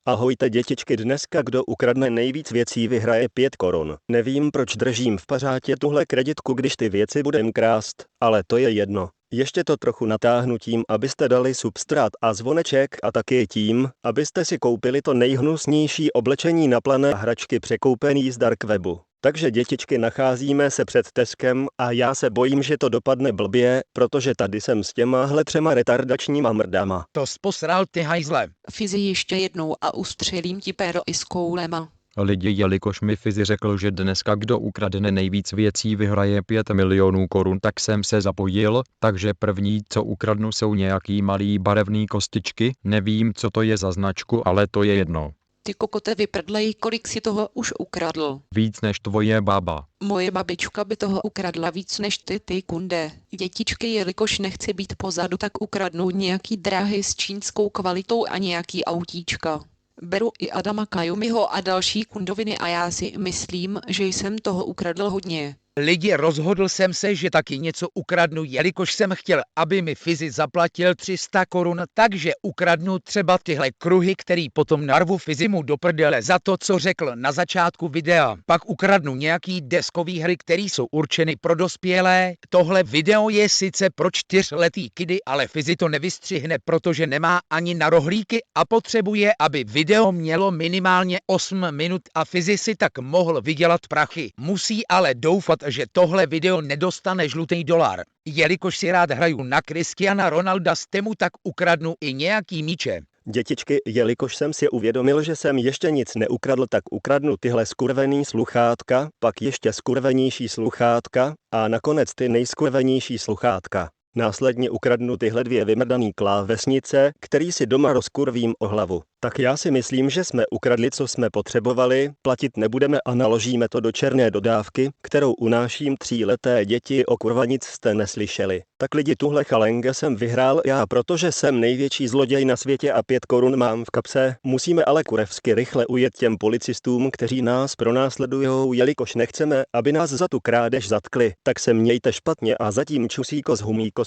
Ahojte dětičky, dneska kdo ukradne nejvíc věcí vyhraje 5 korun. Nevím proč držím v pařátě tuhle kreditku, když ty věci budem krást, ale to je jedno. Ještě to trochu natáhnu tím, abyste dali substrát a zvoneček a taky tím, abyste si koupili to nejhnusnější oblečení na plané hračky překoupený z dark webu. Takže dětičky, nacházíme se před Teskem a já se bojím, že to dopadne blbě, protože tady jsem s těmahle 3 retardačníma mrdama. To posral ty hajzle. Fizi ještě jednou a ustřelím ti péro i s koulema. Lidi, jelikož mi Fizi řekl, že dneska kdo ukradne nejvíc věcí vyhraje 5 milionů korun, tak jsem se zapojil, takže první, co ukradnu, jsou nějaký malý barevný kostičky, nevím, co to je za značku, ale to je jedno. Ty kokote, vyprdlej, kolik si toho už ukradl. Víc než tvoje baba. Moje babička by toho ukradla víc než ty kunde. Dětičky, jelikož nechci být pozadu, tak ukradnu nějaký dráhy s čínskou kvalitou a nějaký autíčka. Beru i Adama Kajumiho a další kundoviny a já si myslím, že jsem toho ukradl hodně. Lidi, rozhodl jsem se, že taky něco ukradnu, jelikož jsem chtěl, aby mi Fizi zaplatil 300 korun, takže ukradnu třeba tyhle kruhy, který potom narvu Fizimu do prdele za to, co řekl na začátku videa. Pak ukradnu nějaký deskový hry, které jsou určeny pro dospělé. Tohle video je sice pro 4letý kidy, ale Fizi to nevystřihne, protože nemá ani na rohlíky a potřebuje, aby video mělo minimálně 8 minut a Fizi si tak mohl vydělat prachy. Musí ale doufat, že tohle video nedostane žlutý dolar. Jelikož si rád hraju na Cristiana Ronalda z Temu, tak ukradnu i nějaký míče. Dětičky, jelikož jsem si uvědomil, že jsem ještě nic neukradl, tak ukradnu tyhle skurvený sluchátka, pak ještě skurvenější sluchátka a nakonec ty nejskurvenější sluchátka. Následně ukradnu tyhle 2 vymrdaný klávesnice, který si doma rozkurvím o hlavu. Tak já si myslím, že jsme ukradli, co jsme potřebovali, platit nebudeme a naložíme to do černé dodávky, kterou unáším 3leté děti, o kurva nic jste neslyšeli. Tak lidi, tuhle chalenge jsem vyhrál já, protože jsem největší zloděj na světě a 5 korun mám v kapse. Musíme ale kurevsky rychle ujet těm policistům, kteří nás pronásledujou, jelikož nechceme, aby nás za tu krádež zatkli. Tak se mějte špatně a zatím čusíko z humíko.